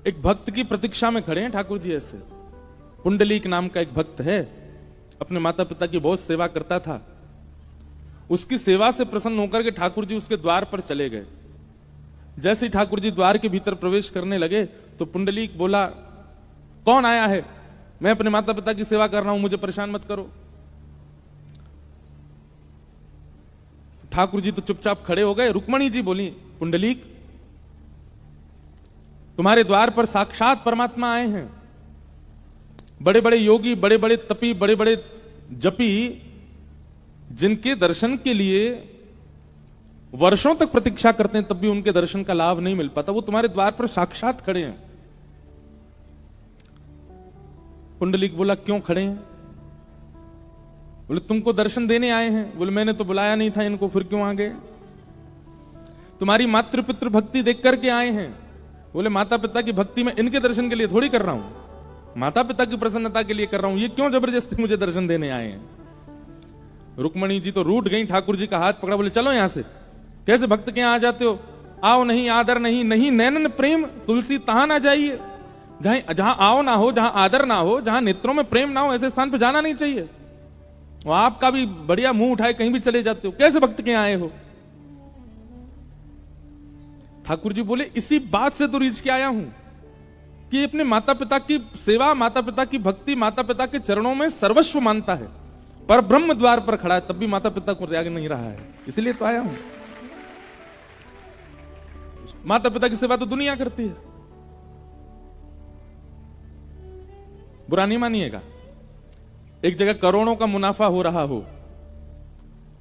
एक भक्त की प्रतीक्षा में खड़े हैं ठाकुर जी। ऐसे पुंडलीक नाम का एक भक्त है, अपने माता पिता की बहुत सेवा करता था। उसकी सेवा से प्रसन्न होकर के ठाकुर जी उसके द्वार पर चले गए। जैसे ही ठाकुर जी द्वार के भीतर प्रवेश करने लगे तो पुंडलीक बोला, कौन आया है? मैं अपने माता पिता की सेवा कर रहा हूं, मुझे परेशान मत करो। ठाकुर जी तो चुपचाप खड़े हो गए। रुक्मणी जी बोली, पुंडलीक, तुम्हारे द्वार पर साक्षात परमात्मा आए हैं। बड़े बड़े योगी, बड़े बड़े तपी, बड़े बड़े जपी, जिनके दर्शन के लिए वर्षों तक प्रतीक्षा करते हैं तब भी उनके दर्शन का लाभ नहीं मिल पाता, वो तुम्हारे द्वार पर साक्षात खड़े हैं। पुंडलीक बोला, क्यों खड़े हैं? बोले, तुमको दर्शन देने आए हैं। बोले, मैंने तो बुलाया नहीं था इनको, फिर क्यों आ गए? तुम्हारी मातृपितृ भक्ति देख करके आए हैं। बोले, माता पिता की भक्ति में इनके दर्शन के लिए थोड़ी कर रहा हूं, माता पिता की प्रसन्नता के लिए कर रहा हूं। ये क्यों जबरदस्ती मुझे दर्शन देने आए हैं? रुक्मणी जी तो रूठ गई, ठाकुर जी का हाथ पकड़ा, बोले, चलो यहां से। कैसे भक्त के यहां आ जाते हो? आओ नहीं, आदर नहीं, नहीं नैनन प्रेम तुलसी तहां ना जाइए। जहां आओ ना हो, जहां आदर ना हो, जहां नेत्रों में प्रेम ना हो, ऐसे स्थान पर जाना नहीं चाहिए। वो आपका भी बढ़िया मुंह उठाए कहीं भी चले जाते हो, कैसे भक्त के आए हो? ठाकुर जी बोले, इसी बात से तो रीझ के आया हूं कि अपने माता पिता की सेवा, माता पिता की भक्ति, माता पिता के चरणों में सर्वस्व मानता है, पर ब्रह्म द्वार पर खड़ा है, तब भी माता पिता को त्याग नहीं रहा है, इसलिए तो आया हूं। माता पिता की सेवा तो दुनिया करती है, बुरा नहीं मानिएगा। एक जगह करोड़ों का मुनाफा हो रहा हो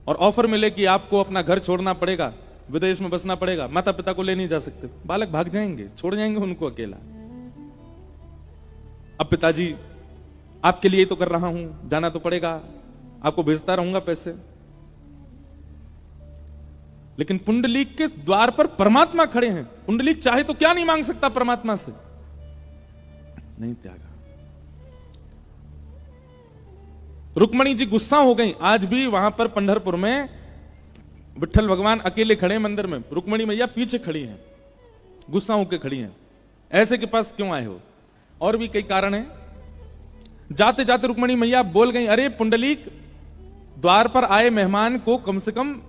और ऑफर मिले कि आपको अपना घर छोड़ना पड़ेगा, विदेश में बसना पड़ेगा, माता पिता को ले नहीं जा सकते, बालक भाग जाएंगे, छोड़ जाएंगे उनको अकेला। अब पिताजी, आपके लिए तो कर रहा हूं, जाना तो पड़ेगा, आपको भेजता रहूंगा पैसे। लेकिन पुंडलीक के द्वार पर परमात्मा खड़े हैं। पुंडलीक चाहे तो क्या नहीं मांग सकता परमात्मा से, नहीं त्यागा। रुक्मणी जी गुस्सा हो गई। आज भी वहां पर पंढरपुर में विठ्ठल भगवान अकेले खड़े हैं मंदिर में, रुक्मणी मैया पीछे खड़ी हैं, गुस्सा होकर खड़ी हैं। ऐसे के पास क्यों आए हो? और भी कई कारण हैं। जाते जाते रुक्मणी मैया बोल गई, अरे पुंडलीक, द्वार पर आए मेहमान को कम से कम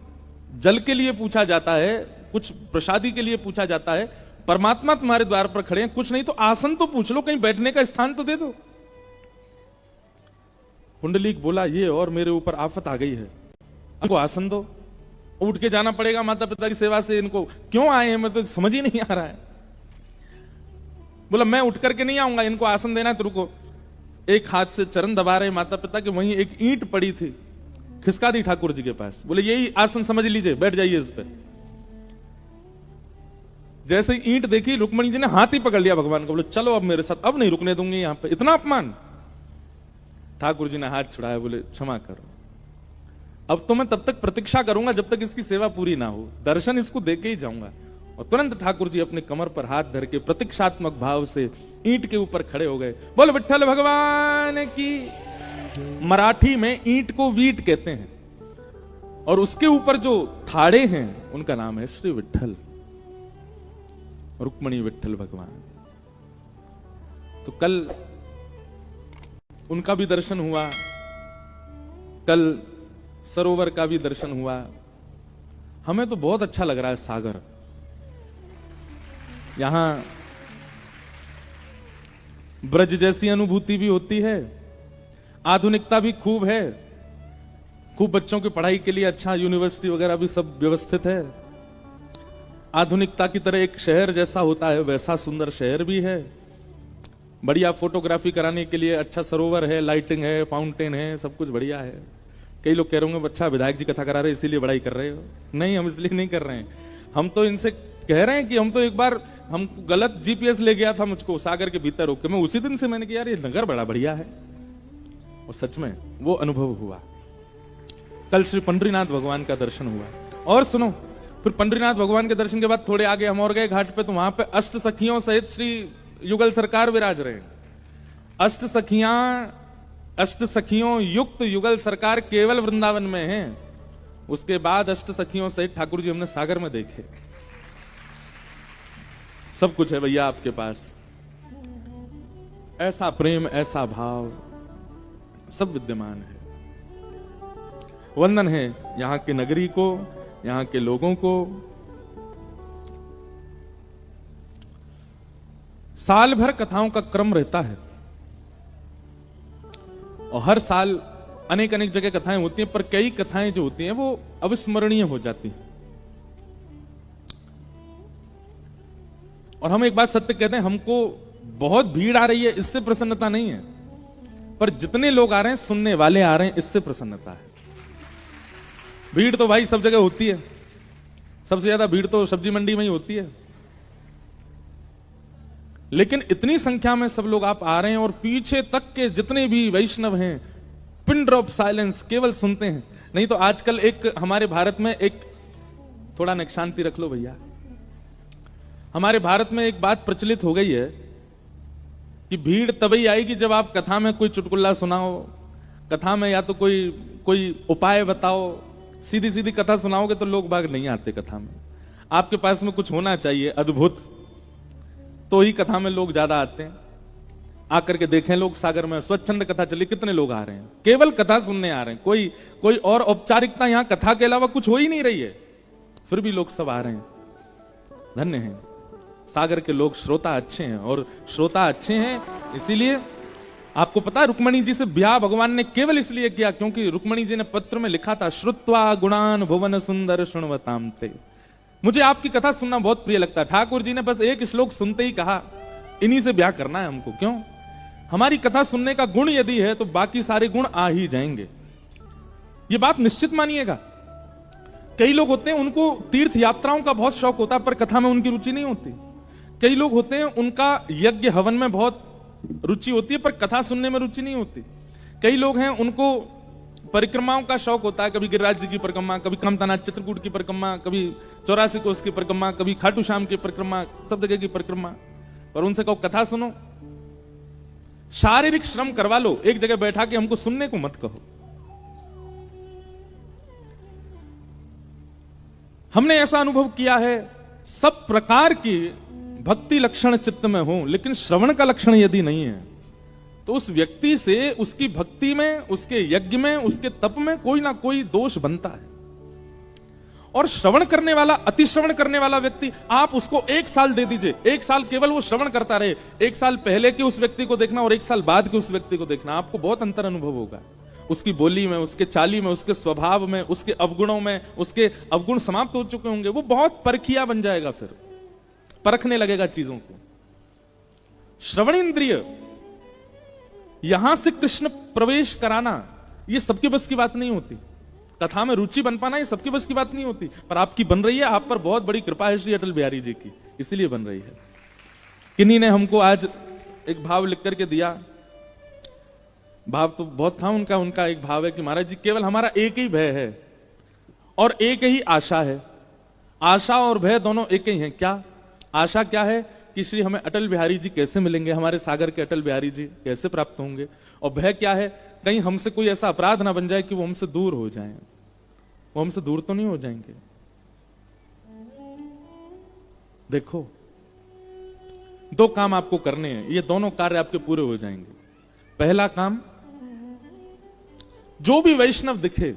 जल के लिए पूछा जाता है, कुछ प्रसादी के लिए पूछा जाता है। परमात्मा तुम्हारे द्वार पर खड़े हैं, कुछ नहीं तो आसन तो पूछ लो, कहीं बैठने का स्थान तो दे दो। पुंडलीक बोला, ये और मेरे ऊपर आफत आ गई है, इनको आसन दो, उठ के जाना पड़ेगा माता पिता की सेवा से। इनको क्यों आए हैं, मैं तो समझ ही नहीं आ रहा है। बोला, मैं उठ करके नहीं आऊंगा, इनको आसन देना है तो रुको। एक हाथ से चरण दबा रहे माता पिता के, वहीं एक ईंट पड़ी थी, खिसका दी ठाकुर जी के पास। बोले, यही आसन समझ लीजिए, बैठ जाइए इस पे। जैसे ईंट देखी, रुक्मणी जी ने हाथ ही पकड़ लिया भगवान को। बोले, चलो अब मेरे साथ, अब नहीं रुकने दूंगी यहां पे, इतना अपमान। ठाकुर जी ने हाथ छुड़ाया, बोले, क्षमा करो, अब तो मैं तब तक प्रतीक्षा करूंगा जब तक इसकी सेवा पूरी ना हो, दर्शन इसको देके ही जाऊंगा। और तुरंत ठाकुर जी अपने कमर पर हाथ धर के प्रतीक्षात्मक भाव से ईंट के ऊपर खड़े हो गए। बोल विठ्ठल भगवान की। मराठी में ईंट को वीट कहते हैं, और उसके ऊपर जो थाड़े हैं उनका नाम है श्री विठ्ठल, रुक्मणी विठ्ठल भगवान। तो कल उनका भी दर्शन हुआ, कल सरोवर का भी दर्शन हुआ। हमें तो बहुत अच्छा लग रहा है सागर, यहां ब्रज जैसी अनुभूति भी होती है, आधुनिकता भी खूब है, खूब बच्चों की पढ़ाई के लिए अच्छा यूनिवर्सिटी वगैरह भी सब व्यवस्थित है। आधुनिकता की तरह एक शहर जैसा होता है वैसा सुंदर शहर भी है, बढ़िया फोटोग्राफी कराने के लिए अच्छा सरोवर है, लाइटिंग है, फाउंटेन है, सब कुछ बढ़िया है। कई लोग कह रहे होंगे, अच्छा विधायक जी कथा करा रहे इसीलिए बड़ाई कर रहे हो। नहीं, हम इसलिए नहीं कर रहे हैं, हम तो इनसे कह रहे हैं कि हम तो एक बार, हम गलत जीपीएस ले गया था मुझको सागर के भीतर होकर, मैं उसी दिन से मैंने कहा यार ये नगर बड़ा बढ़िया है, और सच में वो अनुभव हुआ। कल श्री पंडरीनाथ भगवान का दर्शन हुआ। और सुनो, फिर पंडरीनाथ भगवान के दर्शन के बाद थोड़े आगे हम और गए घाट पे, तो वहां पे अष्ट सखियों सहित श्री युगल सरकार विराज रहे। अष्ट सखियों युक्त युगल सरकार केवल वृंदावन में है, उसके बाद अष्ट सखियों सहित ठाकुर जी हमने सागर में देखे। सब कुछ है भैया आपके पास, ऐसा प्रेम, ऐसा भाव सब विद्यमान है। वंदन है यहां के नगरी को, यहां के लोगों को। साल भर कथाओं का क्रम रहता है और हर साल अनेक अनेक जगह कथाएं होती हैं, पर कई कथाएं जो होती हैं वो अविस्मरणीय हो जाती हैं। और हम एक बात सत्य कहते हैं, हमको बहुत भीड़ आ रही है इससे प्रसन्नता नहीं है, पर जितने लोग आ रहे हैं, सुनने वाले आ रहे हैं, इससे प्रसन्नता है। भीड़ तो भाई सब जगह होती है, सबसे ज्यादा भीड़ तो सब्जी मंडी में ही होती है, लेकिन इतनी संख्या में सब लोग आप आ रहे हैं और पीछे तक के जितने भी वैष्णव हैं पिन ड्रॉप साइलेंस केवल सुनते हैं। नहीं तो आजकल एक हमारे भारत में एक थोड़ा नक शांति रख लो भैया, हमारे भारत में एक बात प्रचलित हो गई है कि भीड़ तभी आएगी जब आप कथा में कोई चुटकुल्ला सुनाओ, कथा में या तो कोई उपाय बताओ। सीधी सीधी कथा सुनाओगे तो लोग बाग नहीं आते कथा में। आपके पास में कुछ होना चाहिए अद्भुत, तो ही कथा में लोग ज्यादा आते हैं। आकर के देखें लोग सागर में स्वच्छंद कथा चली, कितने लोग आ रहे हैं, केवल कथा सुनने आ रहे हैं। कोई और औपचारिकता यहां कथा के अलावा कुछ हो ही नहीं रही है, फिर भी लोग सब आ रहे हैं। धन्य हैं सागर के लोग, श्रोता अच्छे हैं। और श्रोता अच्छे हैं इसीलिए आपको पता है रुक्मणी जी से ब्याह भगवान ने केवल इसलिए किया क्योंकि रुक्मणी जी ने पत्र में लिखा था, श्रुत्वा गुणान भुवन सुंदर शुण्वताम ते। मुझे आपकी कथा सुनना बहुत प्रिय लगता है। ठाकुर जी ने बस एक श्लोक सुनते ही कहा, इन्हीं से ब्याह करना है हमको। क्यों? हमारी कथा सुनने का गुण यदि है तो बाकी सारे गुण आ ही जाएंगे। ये बात निश्चित मानिएगा। कई लोग होते हैं उनको तीर्थ यात्राओं का बहुत शौक होता है, पर कथा में उनकी रुचि नहीं होती। कई लोग होते हैं उनका यज्ञ हवन में बहुत रुचि होती है, पर कथा सुनने में रुचि नहीं होती। कई लोग हैं उनको परिक्रमाओं का शौक होता है, कभी गिरिराज जी की परिक्रमा, कभी कामतानाथ चित्रकूट की परिक्रमा, कभी 84 कोस की परिक्रमा, कभी खाटू श्याम की परिक्रमा, सब जगह की परिक्रमा। पर उनसे कहो कथा सुनो, शारीरिक श्रम करवा लो, एक जगह बैठा के हमको सुनने को मत कहो। हमने ऐसा अनुभव किया है, सब प्रकार की भक्ति लक्षण चित्त में हो, लेकिन श्रवण का लक्षण यदि नहीं है तो उस व्यक्ति से उसकी भक्ति में, उसके यज्ञ में, उसके तप में कोई ना कोई दोष बनता है। और श्रवण करने वाला, अतिश्रवण करने वाला व्यक्ति, आप उसको 1 साल दे दीजिए, 1 साल केवल वो श्रवण करता रहे, 1 साल पहले के उस व्यक्ति को देखना और 1 साल बाद के उस व्यक्ति को देखना, आपको बहुत अंतर अनुभव होगा। उसकी बोली में, उसके चाली में, उसके स्वभाव में, उसके अवगुणों में, उसके अवगुण समाप्त हो चुके होंगे। वो बहुत परखिया बन जाएगा, फिर परखने लगेगा चीजों को। श्रवण इंद्रिय यहां से कृष्ण प्रवेश कराना, ये सबके बस की बात नहीं होती। कथा में रुचि बन पाना ये सबके बस की बात नहीं होती, पर आपकी बन रही है। आप पर बहुत बड़ी कृपा है श्री अटल बिहारी जी की, इसीलिए बन रही है। किन्हीं ने हमको आज एक भाव लिख करके दिया, भाव तो बहुत था उनका। उनका एक भाव है कि महाराज जी केवल हमारा एक ही भय है और एक ही आशा है। आशा और भय दोनों एक ही हैं। क्या आशा क्या है कि श्री हमें अटल बिहारी जी कैसे मिलेंगे, हमारे सागर के अटल बिहारी जी कैसे प्राप्त होंगे। और भय क्या है, कहीं हमसे कोई ऐसा अपराध ना बन जाए कि वो हमसे दूर हो जाएं। वो हमसे दूर तो नहीं हो जाएंगे। देखो 2 काम आपको करने हैं, ये दोनों कार्य आपके पूरे हो जाएंगे। पहला काम, जो भी वैष्णव दिखे,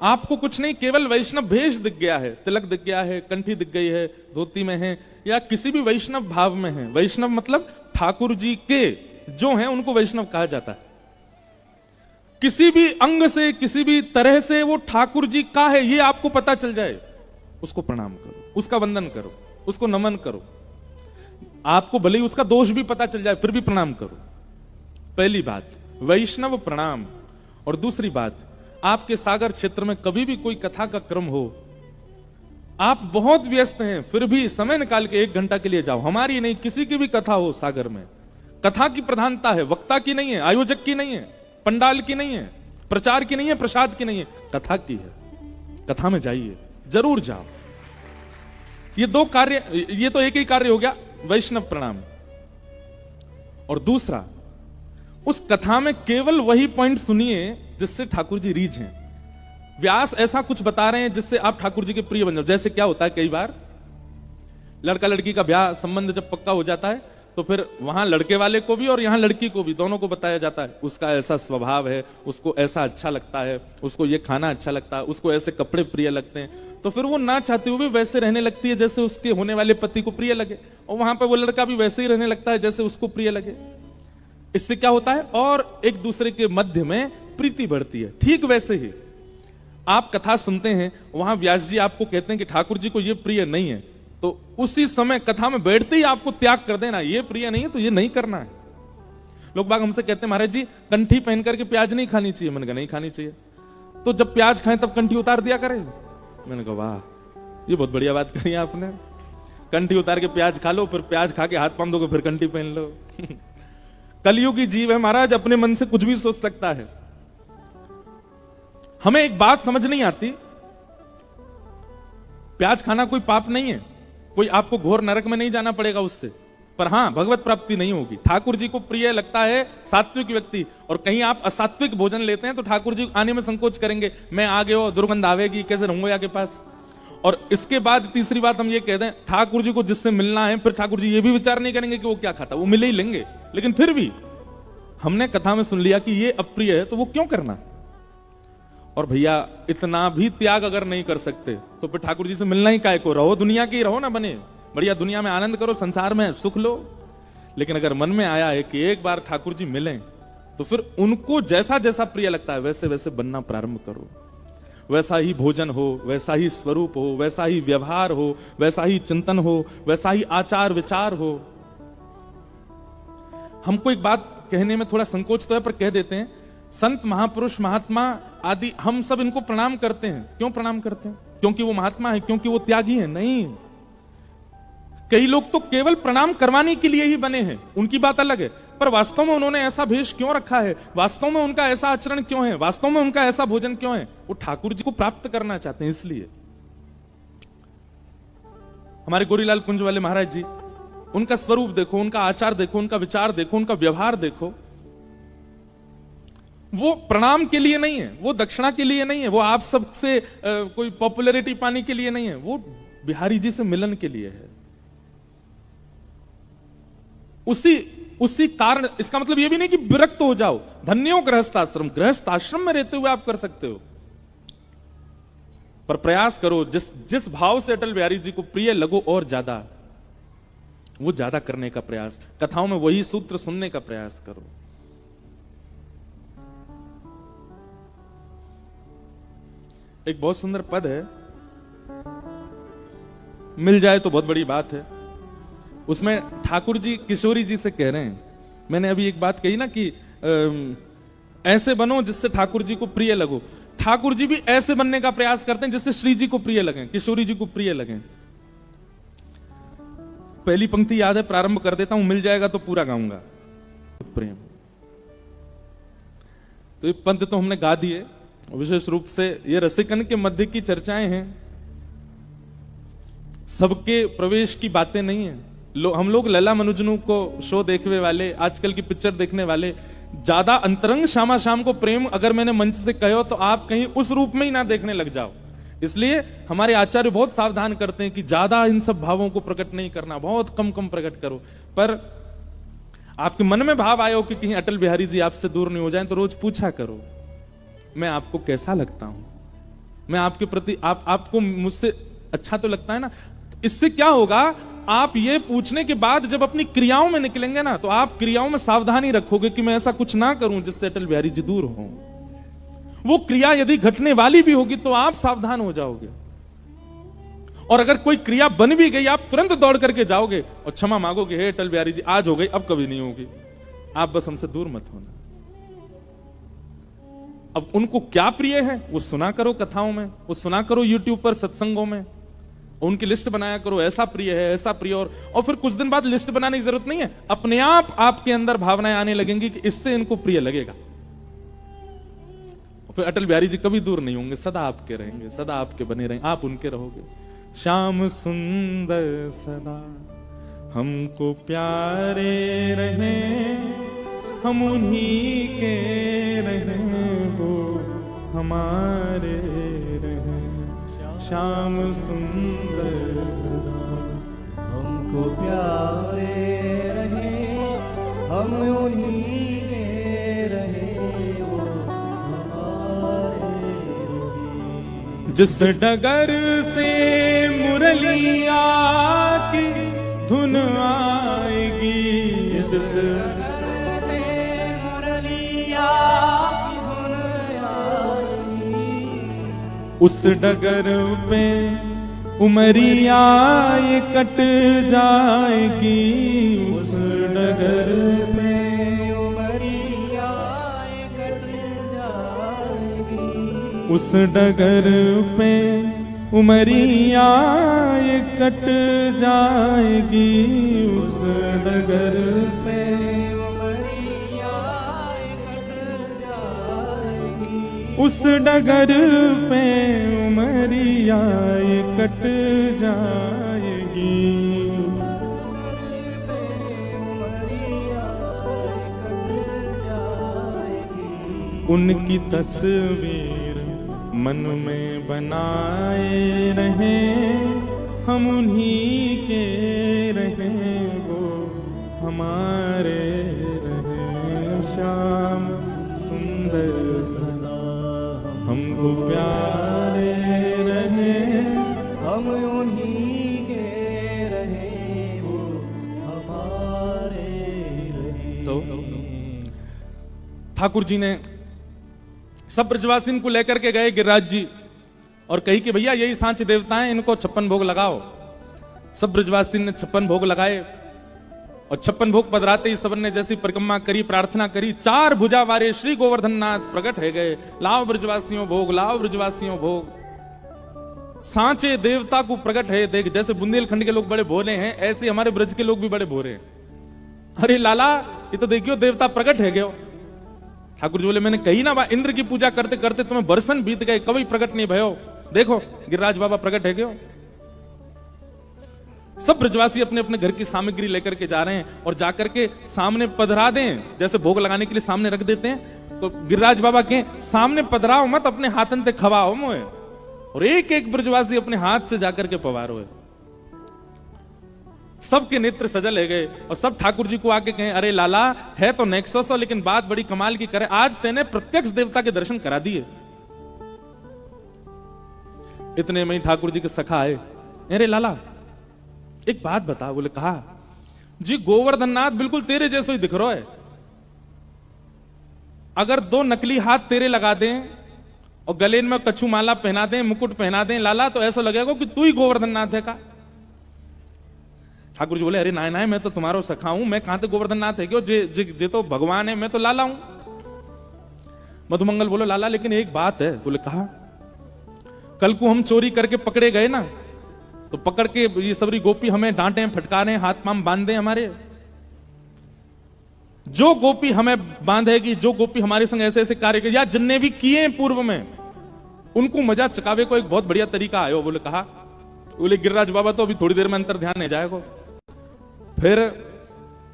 आपको कुछ नहीं, केवल वैष्णव भेष दिख गया है, तिलक दिख गया है, कंठी दिख गई है, धोती में है, या किसी भी वैष्णव भाव में है। वैष्णव मतलब ठाकुर जी के जो हैं उनको वैष्णव कहा जाता है। किसी भी अंग से, किसी भी तरह से वो ठाकुर जी का है, ये आपको पता चल जाए, उसको प्रणाम करो, उसका वंदन करो, उसको नमन करो। आपको भले ही उसका दोष भी पता चल जाए, फिर भी प्रणाम करो। पहली बात वैष्णव प्रणाम। और दूसरी बात, आपके सागर क्षेत्र में कभी भी कोई कथा का क्रम हो, आप बहुत व्यस्त हैं, फिर भी समय निकाल के 1 घंटा के लिए जाओ। हमारी नहीं, किसी की भी कथा हो सागर में, कथा की प्रधानता है, वक्ता की नहीं है, आयोजक की नहीं है, पंडाल की नहीं है, प्रचार की नहीं है, प्रसाद की नहीं है, कथा की है। कथा में जाइए, जरूर जाओ। ये 2 कार्य, ये तो एक ही कार्य हो गया, वैष्णव प्रणाम। और दूसरा, उस कथा में केवल वही पॉइंट सुनिए जिससे ठाकुर जी रीझ हैं। व्यास ऐसा कुछ बता रहे हैं जिससे आप ठाकुर जी के प्रिय बन जाओ। जैसे क्या होता है, कई बार लड़का लड़की का ब्याह संबंध जब पक्का हो जाता है तो फिर वहां लड़के वाले को भी और यहाँ लड़की को भी, दोनों को बताया जाता है उसका ऐसा स्वभाव है, उसको ऐसा अच्छा लगता है, उसको ये खाना अच्छा लगता है, उसको ऐसे कपड़े प्रिय लगते हैं। तो फिर वो ना चाहते हुए भी वैसे रहने लगती है जैसे उसके होने वाले पति को प्रिय लगे, और वहां पर वो लड़का भी वैसे ही रहने लगता है जैसे उसको प्रिय लगे। इससे क्या होता है, और एक दूसरे के मध्य में प्रीति बढ़ती है। ठीक वैसे ही आप कथा सुनते हैं, वहां व्यास जी आपको कहते हैं कि ठाकुर जी को ये प्रिय नहीं है, तो उसी समय कथा में बैठते ही आपको त्याग कर देना, ये प्रिय नहीं है तो ये नहीं करना है। लोग बाग हमसे कहते हैं महाराज जी कंठी पहन करके प्याज नहीं खानी चाहिए। मैंने कहा नहीं खानी चाहिए, तो जब प्याज खाएं तब कंठी उतार दिया करें। मैंने कहा वाह, ये बहुत बढ़िया बात कही आपने, कंठी उतार के प्याज खा लो, फिर प्याज खा के हाथ पांव दोगे, फिर कंठी पहन लो। कलयुगी जीव है महाराज, अपने मन से कुछ भी सोच सकता है। हमें एक बात समझ नहीं आती, प्याज खाना कोई पाप नहीं है, कोई आपको घोर नरक में नहीं जाना पड़ेगा उससे, पर हां भगवत प्राप्ति नहीं होगी। ठाकुर जी को प्रिय लगता है सात्विक व्यक्ति, और कहीं आप असात्विक भोजन लेते हैं तो ठाकुर जी आने में संकोच करेंगे, मैं आ गया, दुर्गंध आवेगी, कैसे रहूंगा आपके पास। और इसके बाद तीसरी बात हम ये कह दें, ठाकुर जी को जिससे मिलना है, फिर ठाकुर जी ये भी विचार नहीं करेंगे कि वो क्या खाता, वो मिले ही लेंगे। लेकिन फिर भी हमने कथा में सुन लिया कि ये अप्रिय है, तो वो क्यों करना। और भैया इतना भी त्याग अगर नहीं कर सकते तो फिर ठाकुर जी से मिलना ही काय को, रहो दुनिया की रहो ना बने, बढ़िया दुनिया में आनंद करो, संसार में सुख लो। लेकिन अगर मन में आया है कि एक बार ठाकुर जी मिलें, तो फिर उनको जैसा जैसा प्रिय लगता है वैसे वैसे बनना प्रारंभ करो। वैसा ही भोजन हो, वैसा ही स्वरूप हो, वैसा ही व्यवहार हो, वैसा ही चिंतन हो, वैसा ही आचार विचार हो। हमको एक बात कहने में थोड़ा संकोच तो है, पर कह देते हैं, संत महापुरुष महात्मा आदि हम सब इनको प्रणाम करते हैं। क्यों प्रणाम करते हैं? क्योंकि वो महात्मा है, क्योंकि वो त्यागी है? नहीं, कई लोग तो केवल प्रणाम करवाने के लिए ही बने हैं, उनकी बात अलग है, पर वास्तव में उन्होंने ऐसा भेष क्यों रखा है, वास्तव में उनका ऐसा आचरण क्यों है, वास्तव में उनका ऐसा भोजन क्यों है? वो ठाकुर जी को प्राप्त करना चाहते हैं। इसलिए हमारे गोरीलाल कुंज वाले महाराज जी, उनका स्वरूप देखो, उनका आचार देखो, उनका विचार देखो, उनका व्यवहार देखो। वो प्रणाम के लिए नहीं है, वो दक्षिणा के लिए नहीं है, वो आप सबसे कोई पॉपुलैरिटी पाने के लिए नहीं है, वो बिहारी जी से मिलन के लिए है। उसी कारण, इसका मतलब ये भी नहीं कि विरक्त हो जाओ, धन्यो गृहस्थाश्रम, गृहस्थाश्रम में रहते हुए आप कर सकते हो, पर प्रयास करो जिस भाव से अटल बिहारी जी को प्रिय लगो और ज्यादा, वो ज्यादा करने का प्रयास, कथाओं में वही सूत्र सुनने का प्रयास करो। एक बहुत सुंदर पद है, मिल जाए तो बहुत बड़ी बात है। उसमें ठाकुर जी किशोरी जी से कह रहे हैं, मैंने अभी एक बात कही ना कि ऐसे बनो जिससे ठाकुर जी को प्रिय लगो। ठाकुर जी भी ऐसे बनने का प्रयास करते हैं जिससे श्री जी को प्रिय लगे, किशोरी जी को प्रिय लगे। पहली पंक्ति याद है, प्रारंभ कर देता हूं, मिल जाएगा तो पूरा गाऊंगा। प्रेम, तो ये पंथ तो हमने गा दिए, विशेष रूप से ये रसिकन के मध्य की चर्चाएं हैं, सबके प्रवेश की बातें नहीं है। हम लोग लला मनुजनू को शो देखने वाले, आजकल की पिक्चर देखने वाले, ज्यादा अंतरंग श्यामा श्याम को प्रेम अगर मैंने मंच से कहो तो आप कहीं उस रूप में ही ना देखने लग जाओ। इसलिए हमारे आचार्य बहुत सावधान करते हैं कि ज्यादा इन सब भावों को प्रकट नहीं करना, बहुत कम कम प्रकट करो। पर आपके मन में भाव आयो कि कहीं अटल बिहारी जी आपसे दूर नहीं हो जाएं, तो रोज पूछा करो, मैं आपको कैसा लगता हूं, मैं आपके प्रति आपको मुझसे अच्छा तो लगता है ना। इससे क्या होगा, आप ये पूछने के बाद जब अपनी क्रियाओं में निकलेंगे ना, तो आप क्रियाओं में सावधानी रखोगे कि मैं ऐसा कुछ ना करूं जिससे अटल बिहारी जी दूर हों। वो क्रिया यदि घटने वाली भी होगी तो आप सावधान हो जाओगे, और अगर कोई क्रिया बन भी गई आप तुरंत दौड़ करके जाओगे और क्षमा मांगोगे, हे अटल बिहारी जी आज हो गई, अब कभी नहीं होगी, आप बस हमसे दूर मत होना। अब उनको क्या प्रिय है वो सुना करो कथाओं में, वो सुना करो यूट्यूब पर सत्संगों में, उनकी लिस्ट बनाया करो, ऐसा प्रिय है, ऐसा प्रिय। और फिर कुछ दिन बाद लिस्ट बनाने की जरूरत नहीं है, अपने आप आपके अंदर भावनाएं आने लगेंगी कि इससे इनको प्रिय लगेगा। फिर अटल बिहारी जी कभी दूर नहीं होंगे, सदा आपके रहेंगे, सदा आपके बने रहेंगे, आप उनके रहोगे। श्याम सुंदर सदा हमको प्यारे रहे, हम उन्हीं के रहे, वो हमारे रहे। श्याम सुंदर सदा हमको प्यारे रहे, हम उन्हीं के रहे वो हमारे रहे। जिस डगर से मुरलिया की धुन आएगी, जिस डगर से मुरलिया की धुन आएगी, उस डगर पे उमरिया ये कट जाएगी, उस डगर पे उमरिया ये कट जाएगी, उस डगर पे उमरिया ये कट जाएगी, उस डगर पे उमरिया ये कट जाएगी, उस डगर पे उमरिया ये कट जाएगी। उनकी तस्वीर मन में बनाए रहें, हम उन्हीं के रहें, वो हमारे रहें। श्याम सुंदर सदा हमको प्यारे रहें, हम उन्हीं के रहे वो हमारे रहे। तो ठाकुर जी ने सब ब्रजवासिन को लेकर के गए गिरिराज जी और कही कि भैया यही सांच देवता हैं, इनको 56 भोग लगाओ। सब ब्रजवासिन ने 56 भोग लगाए और 56 भोग पधराते ही सबन ने जैसी परिक्रमा करी, प्रार्थना करी, 4 भुजा वारे श्री गोवर्धन नाथ प्रकट है गए। लाओ ब्रजवासियों भोग, लाओ ब्रजवासियों भोग। सांचे देवता को प्रकट है देख। जैसे बुंदेलखंड के लोग बड़े भोले हैं, ऐसे हमारे ब्रज के लोग भी बड़े भोले हैं। अरे लाला ये तो देखियो देवता प्रकट है गयो। ठाकुर जी बोले मैंने कही ना बा, इंद्र की पूजा करते करते तुम्हें बरसन बीत गए, कभी प्रकट नहीं भयो। देखो गिरिराज बाबा प्रकट है गयो। सब ब्रजवासी अपने अपने घर की सामग्री लेकर के जा रहे हैं और जाकर के सामने पधरा दें, जैसे भोग लगाने के लिए सामने रख देते हैं। तो गिरिराज बाबा के सामने पधराओ मत, अपने हाथन ते खवाओ मोए। और एक एक ब्रजवासी अपने हाथ से जाकर के पवारो है। सबके नेत्र सजल है गए और सब ठाकुर जी को आके कहें अरे लाला है तो नेक्सस, लेकिन बात बड़ी कमाल की करे, आज तेने प्रत्यक्ष देवता के दर्शन करा दिए। इतने में ठाकुर जी के सखा आए, अरे लाला एक बात बता। बोले कहा जी गोवर्धन नाथ बिल्कुल तेरे जैसे ही दिख रहा है। अगर 2 नकली हाथ तेरे लगा दें और गले में कछु माला पहना दें, मुकुट पहना दें लाला, तो ऐसा लगेगा कि तू ही गोवर्धन नाथ है का। ठाकुर जी बोले अरे नाय नाय मैं तो तुम्हारो सखा हूं, मैं कहां तक गोवर्धन नाथ है क्यों, जे तो भगवान है, मैं तो लाला हूं। मधुमंगल बोलो लाला लेकिन एक बात है। बोले कहा कल को हम चोरी करके पकड़े गए ना, तो पकड़ के ये सबरी गोपी हमें डांटे फटकारे, हाथ पांव बांधे हमारे। जो गोपी हमें बांधेगी, जो गोपी हमारे संग ऐसे ऐसे कार्य कर, या जिनने भी किए पूर्व में, उनको मजा चकावे को एक बहुत बढ़िया तरीका आयो। बोले कहा, बोले गिरिराज बाबा तो अभी थोड़ी देर में अंतर ध्यान नहीं जाएगा, फिर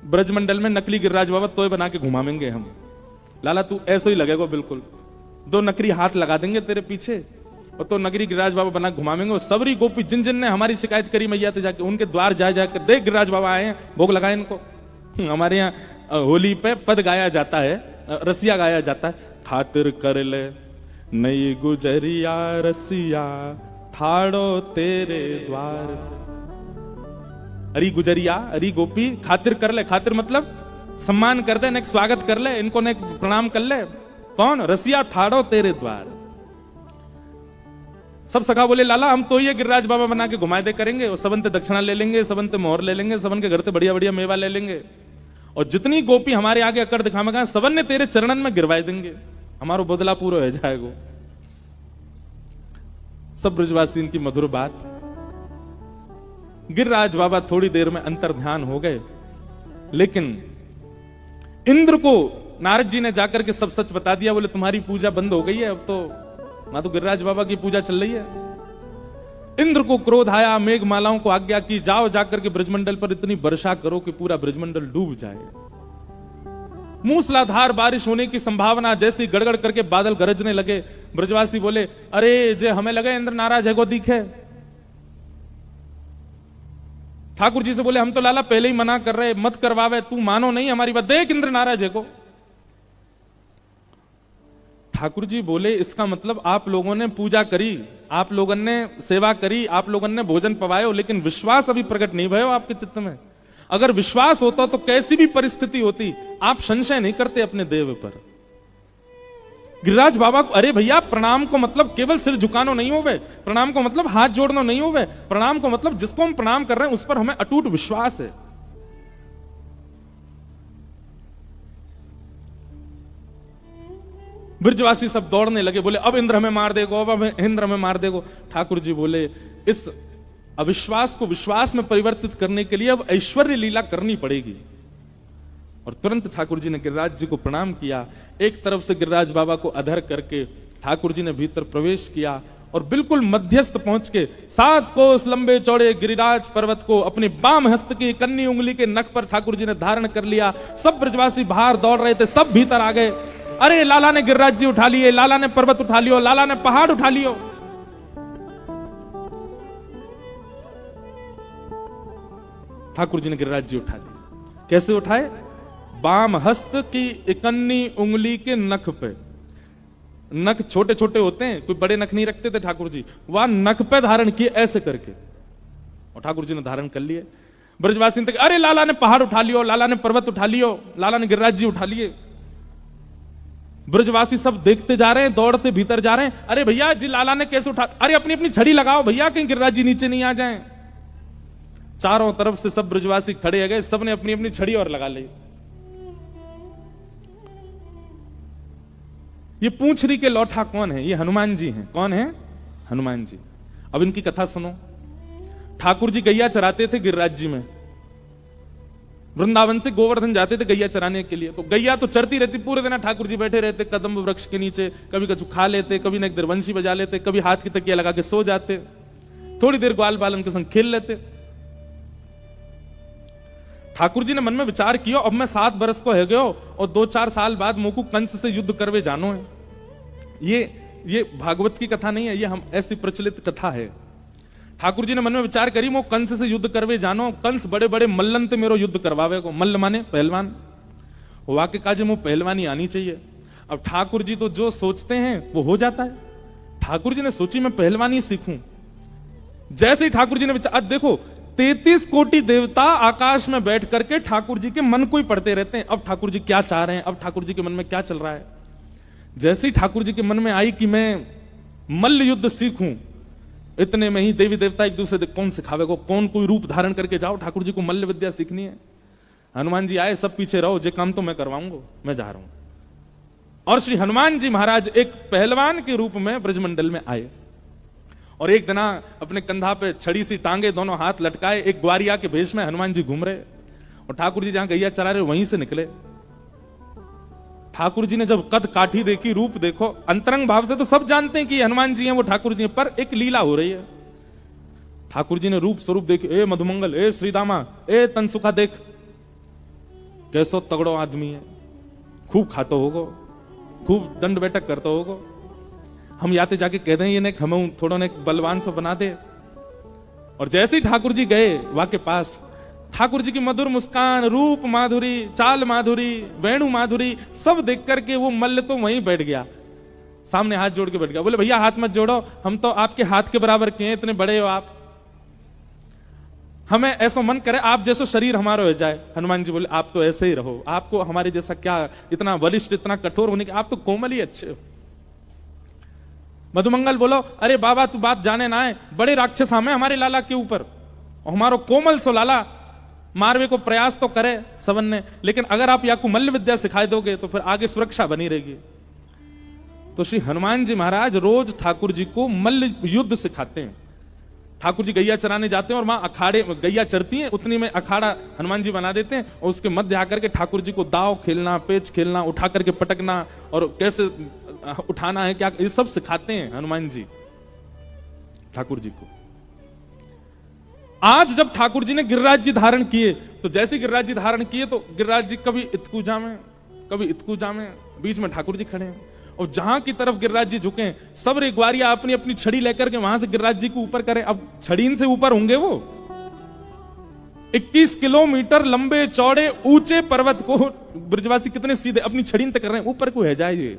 ब्रजमंडल में नकली गिरिराज बाबा तोय बना के घुमावेंगे हम। लाला तू ऐसा ही लगेगा बिल्कुल, 2 नकली हाथ लगा देंगे तेरे पीछे और तो नगरी गिरिराज बाबा बना घुमावेंगे। और सबरी गोपी जिन जिन ने हमारी शिकायत करी मैया तो जाके उनके द्वार जा जाकर देख गिरिराज बाबा आए हैं, भोग लगाए इनको। हमारे यहाँ होली पे पद गाया जाता है, रसिया गाया जाता है, खातिर कर ले नई गुजरिया रसिया ठाड़ो तेरे द्वार। अरी गुजरिया अरी गोपी खातिर कर ले, खातिर मतलब सम्मान कर दे, ने स्वागत कर ले, इनको ने प्रणाम कर ले। कौन? रसिया ठाड़ो तेरे द्वार। सब सखा बोले लाला हम तो ये गिरिराज बाबा बना के घुमाए दे करेंगे, और सबन ते दक्षिणा ले लेंगे, सबन ते मोहर ले लेंगे, सबन के घर से बढ़िया बढ़िया मेवा ले लेंगे, और जितनी गोपी हमारे आगे अकड़ दिखाएगा सबन ने तेरे चरणन में गिरवाए देंगे, हमारो बदला पूरा हो जाएगा। सब ब्रजवासी इनकी मधुर बात। गिरिराज बाबा थोड़ी देर में अंतर ध्यान हो गए, लेकिन इंद्र को नारद जी ने जाकर के सब सच बता दिया। बोले तुम्हारी पूजा बंद हो गई है, अब तो ना तो गिरिराज बाबा की पूजा चल रही है। इंद्र को क्रोध आया, मेघमालाओं को आज्ञा की जाओ जाकर के ब्रजमंडल पर इतनी वर्षा करो कि पूरा ब्रजमंडल डूब जाए। मूसलाधार बारिश होने की संभावना, जैसी गड़गड़ करके बादल गरजने लगे। ब्रजवासी बोले अरे जे हमें लगे इंद्र नाराज है को दिखे। ठाकुर जी से बोले, हम तो लाला पहले ही मना कर रहे, मत करवावे, तू मानो नहीं हमारी बात, देख इंद्र नाराज है को। ठाकुर जी बोले, इसका मतलब आप लोगों ने पूजा करी, आप लोगों ने सेवा करी, आप लोगों ने भोजन पवायो, लेकिन विश्वास अभी प्रकट नहीं भयो आपके चित्त में। अगर विश्वास होता तो कैसी भी परिस्थिति होती आप संशय नहीं करते अपने देव पर। गिरिराज बाबा को, अरे भैया प्रणाम को मतलब केवल सिर झुकानो नहीं होवे, प्रणाम को मतलब हाथ जोड़ना नहीं होवे, प्रणाम को मतलब जिसको हम प्रणाम कर रहे हैं उस पर हमें अटूट विश्वास है। ब्रजवासी सब दौड़ने लगे, बोले अब इंद्र हमें मार देगो, अब इंद्र हमें मार देगो। ठाकुर जी बोले, इस अविश्वास को विश्वास में परिवर्तित करने के लिए अब ऐश्वर्य लीला करनी पड़ेगी। और तुरंत ठाकुर जी ने गिरिराज जी को प्रणाम किया। एक तरफ से गिरिराज बाबा को अधर करके ठाकुर जी ने भीतर प्रवेश किया और बिल्कुल मध्यस्थ पहुंच के 7 कोस लंबे चौड़े गिरिराज पर्वत को अपने बाम हस्त की कन्नी उंगली के नख पर ठाकुर जी ने धारण कर लिया। सब ब्रजवासी बाहर दौड़ रहे थे, सब भीतर आ गए। अरे लाला ने गिरिराज जी उठा लिए, लाला ने पर्वत उठा लियो, लाला ने पहाड़ उठा लियो। ठाकुर जी ने गिरिराज जी उठा लिए। कैसे उठाए? बाम हस्त की इकन्नी उंगली के नख पे। नख छोटे छोटे होते हैं, कोई बड़े नख नहीं रखते थे ठाकुर जी, वह नख पे धारण किए ऐसे करके, और ठाकुर जी ने धारण कर लिए। ब्रजवासी तक, अरे लाला ने पहाड़ उठा लियो, लाला ने पर्वत उठा लियो, लाला ने गिरिराज जी उठा लिए। ब्रजवासी सब देखते जा रहे हैं, दौड़ते भीतर जा रहे हैं। अरे भैया जी लाला ने कैसे उठा, अरे अपनी अपनी छड़ी लगाओ भैया, कहीं गिरिराज जी नीचे नहीं आ जाएं। चारों तरफ से सब ब्रजवासी खड़े हो गए, सबने अपनी अपनी छड़ी और लगा ली। ये पूंछरी के लौठा कौन है? ये हनुमान जी हैं। कौन है? हनुमान जी। अब इनकी कथा सुनो। ठाकुर जी गैया चराते थे गिरिराज जी में, वृंदावन से गोवर्धन जाते थे गैया चराने के लिए। तो गैया तो चरती रहती, पूरे दिन ठाकुर जी बैठे रहते कदम्ब वृक्ष के नीचे, कभी कछु खा लेते, कभी न एक देर वंशी बजा लेते, कभी हाथ की तकिया लगा के सो जाते, थोड़ी देर ग्वाल बालन के संग खेल लेते। ठाकुर जी ने मन में विचार किया, अब मैं 7 बरस को है गयो और 2-4 साल बाद मोकू कंस से युद्ध करवे जानो है। ये भागवत की कथा नहीं है, ये हम ऐसी प्रचलित कथा है। ठाकुर जी ने मन में विचार करी, मो कंस से युद्ध करवे जानो, कंस बड़े बड़े मल्लन ते मेरो युद्ध करवावे को। मल्ल माने पहलवान, वाक्य काजे मो पहलवानी आनी चाहिए। अब ठाकुर जी तो जो सोचते हैं वो हो जाता है। ठाकुर जी ने सोची मैं पहलवानी सीखूं। जैसे ही ठाकुर जी ने विचार, देखो 33 कोटि देवता आकाश में बैठ करके ठाकुर जी के मन को ही पढ़ते रहते हैं। अब ठाकुर जी क्या चाह रहे हैं, अब ठाकुर जी के मन में क्या चल रहा है। जैसे ही ठाकुर जी के मन में आई कि मैं मल्ल युद्ध सीखूं, इतने में ही देवी देवता एक दूसरे कौन सिखावे को, कौन कोई रूप धारण करके जाओ, ठाकुर जी को मल्ल विद्या सीखनी है। हनुमान जी आए, सब पीछे रहो, जे काम तो मैं करवाऊंगा, मैं जा रहा हूं। और श्री हनुमान जी महाराज एक पहलवान के रूप में ब्रजमंडल में आए और एक दिना अपने कंधा पे छड़ी सी टांगे, दोनों हाथ लटकाए, एक ग्वारिया के भेष में हनुमान जी घूम रहे और ठाकुर जी जहां गैया चरा रहे वहीं से निकले। ठाकुर जी ने जब कद काठी देखी, रूप देखो, अंतरंग भाव से तो सब जानते हैं कि हनुमान जी हैं, वो ठाकुर जी हैं, पर एक लीला हो रही है। ठाकुर जी ने रूप स्वरूप देखे, ए मधुमंगल, ए श्रीदामा, ए तनसुखा, देख कैसो तगड़ो आदमी है, खूब खातो होगो, खूब दंड बैठक करते होगो। हम याते जाके कह दें ये ने हमें थोड़ा ने बलवान से बना दे। और जैसे ही ठाकुर जी गए वहां के पास, ठाकुर जी की मधुर मुस्कान, रूप माधुरी, चाल माधुरी, वेणु माधुरी सब देख करके वो मल्ल तो वहीं बैठ गया, सामने हाथ जोड़ के बैठ गया। बोले भैया हाथ मत जोड़ो, हम तो आपके हाथ के बराबर के हैं, इतने बड़े हो आप, हमें ऐसा मन करे आप जैसा शरीर हमारा हो जाए। हनुमान जी बोले आप तो ऐसे ही रहो, आपको हमारे जैसा क्या इतना वरिष्ठ, इतना कठोर होने के, आप तो कोमल ही अच्छे हो। मधुमंगल बोलो अरे बाबा तू बात जाने ना है, बड़े राक्षस हमें हमारे लाला के ऊपर, और हमारो कोमल सो लाला मारवे को प्रयास तो करे सबन ने, लेकिन अगर आप या को मल्ल विद्या सिखाई दोगे तो फिर आगे सुरक्षा बनी रहेगी। तो श्री हनुमान जी महाराज रोज ठाकुर जी को मल्ल युद्ध सिखाते हैं। ठाकुर जी गैया चराने जाते हैं और वहां अखाड़े, गैया चरती हैं उतनी में अखाड़ा हनुमान जी बना देते हैं और उसके मध्य आकर के ठाकुर जी को दाव खेलना, पेच खेलना, उठा करके पटकना और कैसे उठाना है, क्या, ये सब सिखाते हैं हनुमान जी ठाकुर जी को। आज जब ठाकुर जी ने गिरिराज जी धारण किए, तो जैसे गिरिराज जी धारण किए तो गिरिराज जी कभी इतकू जामे, कभी इतकू जामे, बीच में ठाकुर जी खड़े हैं और जहां की तरफ गिरिराज जी झुके सब रे ग्वारिया अपनी अपनी छड़ी लेकर के वहां से गिरिराज जी को ऊपर करें। अब छड़ी से ऊपर होंगे वो, 21 किलोमीटर लंबे चौड़े ऊंचे पर्वत को ब्रजवासी कितने सीधे अपनी छड़ी तक कर रहे हैं, ऊपर को है जाइए।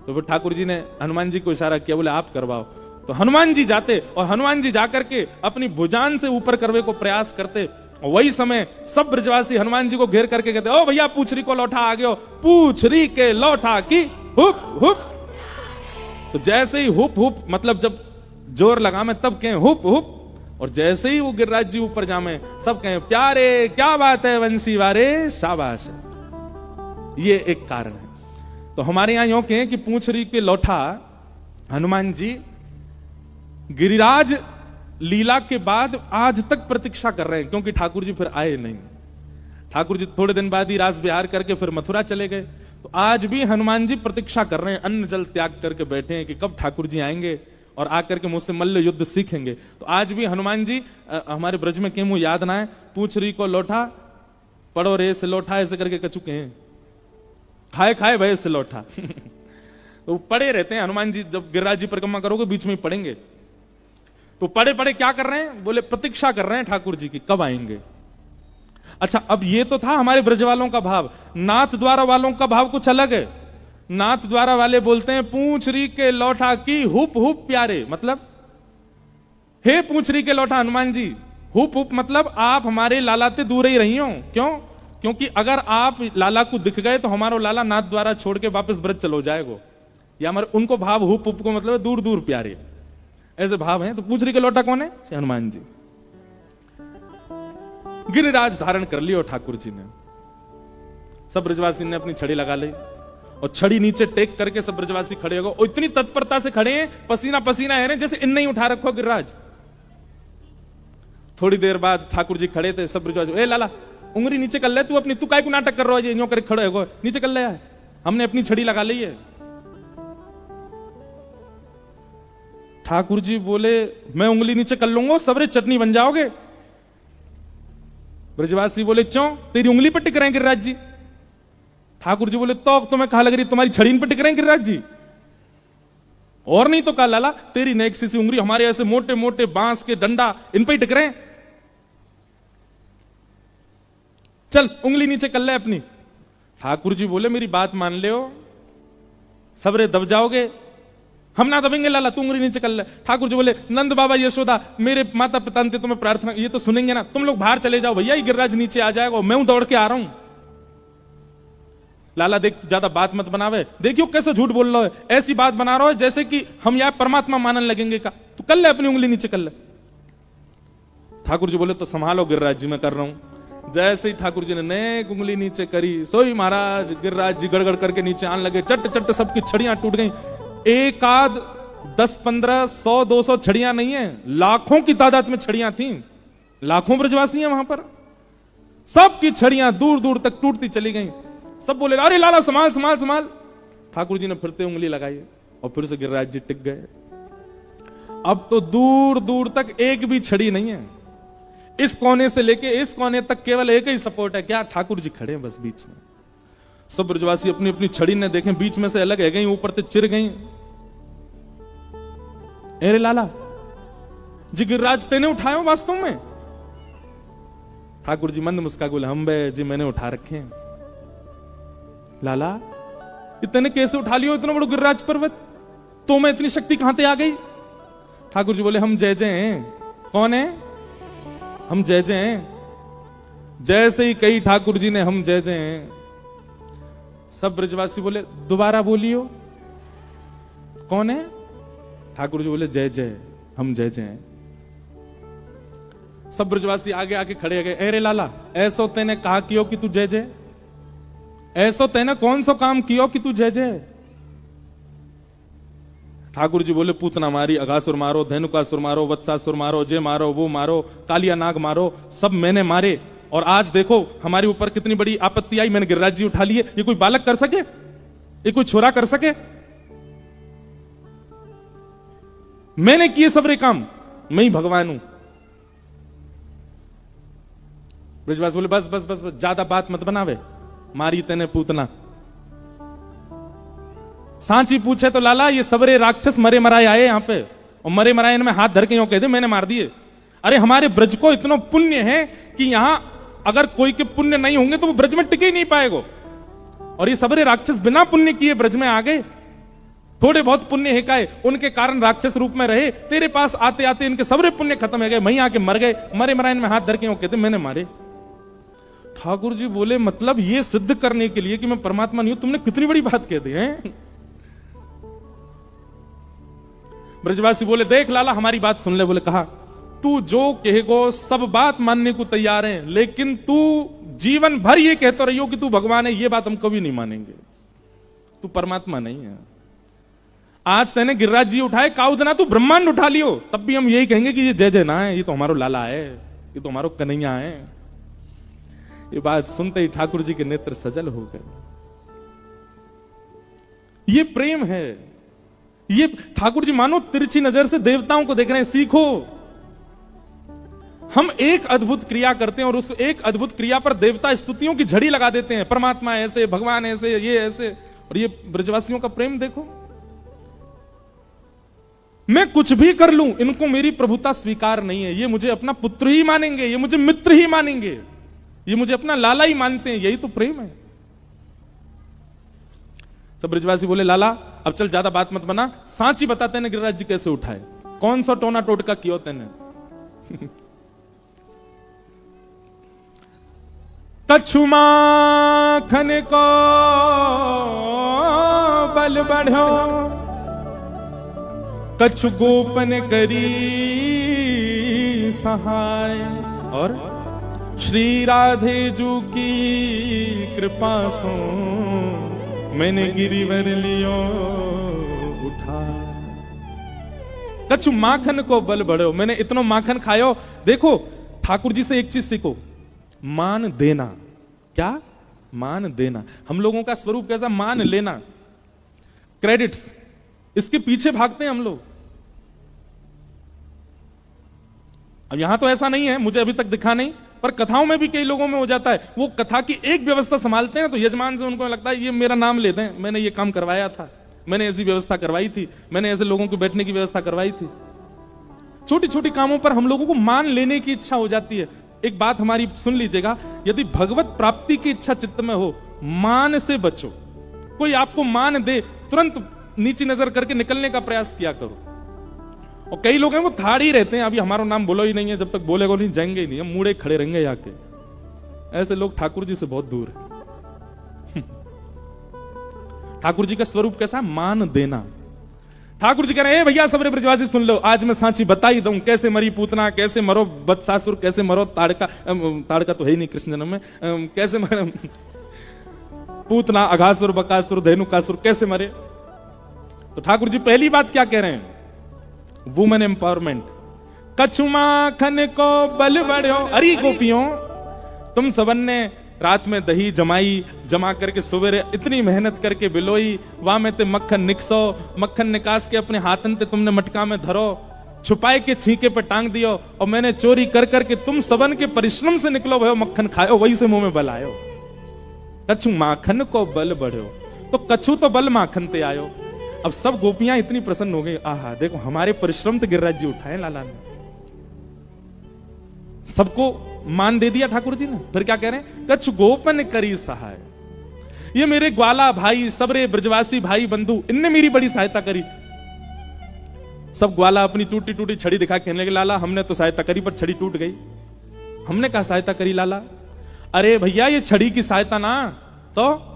तो फिर ठाकुर जी ने हनुमान जी को इशारा किया, बोले आप करवाओ। तो हनुमान जी जाते और हनुमान जी जाकर के अपनी भुजान से ऊपर करने को प्रयास करते। और वही समय सब ब्रजवासी हनुमान जी को घेर करके कहते, ओ भैया पूछरी को लौटा आ गयो, पूछरी के लौटा की हुप हुप। तो जैसे ही हुप हुप मतलब जब जोर लगा में तब कहें हुप हुप, और जैसे ही वो गिरिराज जी ऊपर जामे सब कहें प्यारे क्या बात है वंशी वारे, शाबाश है। ये एक कारण है। तो हमारे यहां यूं कहें कि पूछरी के लौटा हनुमान जी गिरिराज लीला के बाद आज तक प्रतीक्षा कर रहे हैं, क्योंकि ठाकुर जी फिर आए नहीं। ठाकुर जी थोड़े दिन बाद ही रास विहार करके फिर मथुरा चले गए। तो आज भी हनुमान जी प्रतीक्षा कर रहे हैं, अन्न जल त्याग करके बैठे हैं कि कब ठाकुर जी आएंगे और आकर के मुझसे मल्ल युद्ध सीखेंगे। तो आज भी हनुमान जी हमारे ब्रज में क्यों याद ना है, पूछ रही को लौटा पड़ो रे से लौटा, ऐसे करके कह चुके हैं, खाए खाए भय से लौटा। तो पड़े रहते हैं हनुमान जी, जब गिरिराज जी परिक्रमा करोगे बीच में ही पड़ेंगे। तो पड़े पड़े क्या कर रहे हैं, बोले प्रतीक्षा कर रहे हैं ठाकुर जी की कब आएंगे। अच्छा, अब ये तो था हमारे ब्रज वालों का भाव। नाथ द्वारा वालों का भाव कुछ अलग है। नाथ द्वारा वाले बोलते हैं पूंछरी के लौटा की हुप हुप प्यारे, मतलब हे पूंछरी के लौटा हनुमान जी, हुप हुप मतलब आप हमारे लाला से दूर ही रही हो। क्यों? क्योंकि अगर आप लाला को दिख गए तो हमारा लाला नाथ द्वारा छोड़ के वापस ब्रज चलो जाएगो। या हमारे उनको भाव हुप हुप को मतलब दूर दूर प्यारे, ऐसे भाव हैं। तो पूंछरी के लौटा कौन है? हनुमान जी। गिरिराज धारण कर लियो ठाकुर जी ने। सब ब्रजवासी ने अपनी छड़ी लगा ली और छड़ी नीचे टेक करके सब ब्रजवासी खड़े हो गए और इतनी तत्परता से खड़े हैं, पसीना पसीना है रहे जैसे इनने ही उठा रखो गिरिराज। थोड़ी देर बाद ठाकुर जी खड़े थे, सब ब्रजवासी ए लाला उंगली नीचे कर ले तू अपनी, तू काय को नाटक कर रहा है, यूं करके खड़े हो गए, नीचे कर ले, हमने अपनी छड़ी लगा ली है। ठाकुर जी बोले मैं उंगली नीचे कर लूंगा सबरे चटनी बन जाओगे। ब्रजवासी बोले क्यों, तेरी उंगली पर टिक रहे हैं गिरिराज जी। ठाकुर जी बोले तो तुम्हें कहा लग रही तुम्हारी छड़ी पर टिक रहे हैं गिरिराज जी, और नहीं तो कहा लाला तेरी नेक सी उंगली हमारे ऐसे मोटे मोटे बांस के डंडा इन पर ही टिक रहे हैं, चल उंगली नीचे कर ले अपनी। ठाकुर जी बोले मेरी बात मान ले, सबरे दब जाओगे, हम ना दबेंगे लाला, तू उंगली नीचे कर ले। ठाकुर जी बोले नंद बाबा यशोदा मेरे माता पिता ने तुम्हें प्रार्थना, ये तो सुनेंगे ना, तुम लोग बाहर चले जाओ भैया, ये गिरिराज नीचे आ जाएगा, मैं दौड़ के आ रहा हूं। लाला देख ज्यादा बात मत बनावे, देखियो कैसे झूठ बोल रहा है, ऐसी बात बना रहा है जैसे कि हम यहां परमात्मा मानने लगेंगे का, तू कर ले अपनी उंगली नीचे कर ले। ठाकुर जी बोले तो संभालो गिरिराज जी मैं कर रहा हूं। जैसे ही ठाकुर जी ने नेक उंगली नीचे करी, सोई महाराज गिरिराज जी गड़गड़ करके नीचे आने लगे, चट चट सबकी छड़ियां टूट गई। एक आध 10 15 100 200 छड़ियां नहीं है, लाखों की तादाद में छड़ियां थी, लाखों ब्रजवासी हैं वहां पर, सबकी छड़ियां दूर दूर तक टूटती चली गई। सब बोले अरे लाला संभाल संभाल संभाल। ठाकुर जी ने फिर से उंगली लगाई और फिर से गिरिराज जी टिक गए। अब तो दूर दूर तक एक भी छड़ी नहीं है, इस कोने से लेके इस कोने तक केवल एक ही सपोर्ट है, क्या ठाकुर जी खड़े हैं बस बीच में। सब ब्रजवासी अपनी अपनी छड़ी ने देखें बीच में से अलग है गई, ऊपर से चिर गई। अरे लाला जी गिरिराज तेने उठाए हो वास्तव में? ठाकुर जी मंद मुस्का बोले हम बे जी मैंने उठा रखे हैं। लाला इतने कैसे उठा लियो इतना बड़ा गिरिराज पर्वत, तो मैं इतनी शक्ति कहां से आ गई? ठाकुर जी बोले हम जय जय हैं। कौन है? हम जय जय हैं। जैसे ही कही ठाकुर जी ने हम जय जय हैं, सब ब्रजवासी बोले दोबारा बोलियो कौन है? ठाकुर जी बोले जय जय, हम जय जय हैं। सब ब्रजवासी आगे आके खड़े गए, अरे लाला ऐसो तेने कहा कियो कि तू जय जय, ऐसो तेने कौन सा काम कियो कि तू जय जय? ठाकुर जी बोले पूतना मारी, अघासुर मारो, धेनुकासुर मारो, वत्सासुर मारो, जे मारो वो मारो, कालिया नाग मारो, सब मैंने मारे, और आज देखो हमारे ऊपर कितनी बड़ी आपत्ति आई, मैंने गिरिराज जी उठा लिए। ये कोई बालक कर सके? ये कोई छोरा कर सके? मैंने किए सबरे काम, मैं ही भगवान हूं। ब्रजवास बोले बस बस बस, बस ज्यादा बात मत बनावे, मारी तेने पूतना। सांची पूछे तो लाला ये सबरे राक्षस मरे मराए आए यहां पे, और मरे मराए में हाथ धर के यूं कह दे मैंने मार दिए। अरे हमारे ब्रज को इतना पुण्य है कि यहां अगर कोई के पुण्य नहीं होंगे तो वो ब्रज में टिक ही नहीं पाएगा। और ये सबरे राक्षस बिना पुण्य किए ब्रज में आ गए। थोड़े बहुत पुण्य है काए, उनके कारण राक्षस रूप में रहे, तेरे पास आते आते इनके सबरे पुण्य खत्म हो गए, वहीं आके मर गए। मरे मरायन में हाथ धर के वो कहते मैंने मारे। ठाकुर जी बोले मतलब ये सिद्ध करने के लिए कि मैं परमात्मा नहीं हूं, तुमने कितनी बड़ी बात कह दी है। ब्रजवासी बोले देख लाला हमारी बात सुन ले। बोले कहा तू जो कहेगो सब बात मानने को तैयार है, लेकिन तू जीवन भर ये कहते रहियो कि तू भगवान है, ये बात हम कभी नहीं मानेंगे। तू परमात्मा नहीं है। आज तेने गिरिराज जी उठाए, काउदना तू ब्रह्मांड उठा लियो, तब भी हम यही कहेंगे कि ये जय जय ना है, ये तो हमारो लाला है, ये तो हमारो कन्हैया है। ये बात सुनते ही ठाकुर जी के नेत्र सजल हो गए। ये प्रेम है। ये ठाकुर जी मानो तिरछी नजर से देवताओं को देख रहे हैं, सीखो। हम एक अद्भुत क्रिया करते हैं और उस एक अद्भुत क्रिया पर देवता स्तुतियों की झड़ी लगा देते हैं, परमात्मा ऐसे, भगवान ऐसे, ये ऐसे। और ये ब्रजवासियों का प्रेम देखो। मैं कुछ भी कर लूं, इनको मेरी प्रभुता स्वीकार नहीं है। ये मुझे अपना पुत्र ही मानेंगे, ये मुझे मित्र ही मानेंगे, ये मुझे अपना लाला ही मानते हैं। यही तो प्रेम है। सब ब्रजवासी बोले लाला अब चल ज्यादा बात मत बना, सांची बताते हैं गिरिराज जी कैसे उठाए, कौन सा टोना टोटका किया तेने। कछु माखन को बल बढ़ो, कछु गोपन करी सहाय। और श्री राधे जू की कृपा सो मैंने गिरिवर लियो उठा। कछु माखन को बल बढ़ो, मैंने इतना माखन खायो। देखो ठाकुर जी से एक चीज सीखो, मान देना। क्या? मान देना। हम लोगों का स्वरूप कैसा? मान लेना, क्रेडिट्स, इसके पीछे भागते हैं हम लोग। अब यहां तो ऐसा नहीं है, मुझे अभी तक दिखा नहीं, पर कथाओं में भी कई लोगों में हो जाता है। वो कथा की एक व्यवस्था संभालते हैं तो यजमान से उनको लगता है ये मेरा नाम ले दें, मैंने ये काम करवाया था, मैंने ऐसी व्यवस्था करवाई थी, मैंने ऐसे लोगों को बैठने की व्यवस्था करवाई थी। छोटी छोटी कामों पर हम लोगों को मान लेने की इच्छा हो जाती है। एक बात हमारी सुन लीजिएगा, यदि भगवत प्राप्ति की इच्छा चित्त में हो, मान से बचो। कोई आपको मान दे, तुरंत नीची नजर करके निकलने का प्रयास किया करो। और कई लोग हैं वो थाड़ ही रहते हैं, अभी हमारा नाम बोलो ही नहीं है, जब तक बोलेगा नहीं जाएंगे ही नहीं, हम मुड़े खड़े रहेंगे आके। ऐसे लोग ठाकुर जी से बहुत दूर है। ठाकुर जी का स्वरूप कैसा? मान देना। ठाकुर जी कह रहे हैं भैया सबरे ब्रजवासी सुन लो, आज मैं सांची बता ही दूं, कैसे मरी पूतना, कैसे मरो बत्सासुर, कैसे मरो ताड़का, ताड़का तो है ही नहीं कृष्ण जन्म में, कैसे मरे पूतना, अघासुर, बकासुर, धेनुकासुर, कैसे मरे। तो ठाकुर जी पहली बात क्या कह रहे हैं? Women empowerment. कछु माखन को बल बढ़ो। अरे गोपियों, तुम सबन ने रात में दही जमाई, जमा करके सवेरे इतनी मेहनत करके बिलोई, वहां में ते मक्खन निकसो, मक्खन निकास के अपने हाथन ते तुमने मटका में धरो, छुपाए के छींके पे टांग दियो, और मैंने चोरी कर करके तुम सबन के परिश्रम से निकलो भयो मक्खन खायो, वही से मुंह में बल आयो। कछु माखन को बल बढ़ो, तो कछु तो बल माखन ते आयो। अब सब गोपियां इतनी प्रसन्न हो गई, आहा देखो हमारे परिश्रम तो गिरिराज जी उठाए लाला ने। सबको मान दे दिया ठाकुर जी ने। फिर क्या कह रहे हैं? कछु गोपन करी सहाय। ये मेरे ग्वाला भाई, सबरे ब्रजवासी भाई बंधु, इनने मेरी बड़ी सहायता करी। सब ग्वाला अपनी टूटी टूटी छड़ी दिखा कहने लगे लाला हमने तो सहायता करी पर छड़ी टूट गई। हमने कहा सहायता करी लाला? अरे भैया ये छड़ी की सहायता ना, तो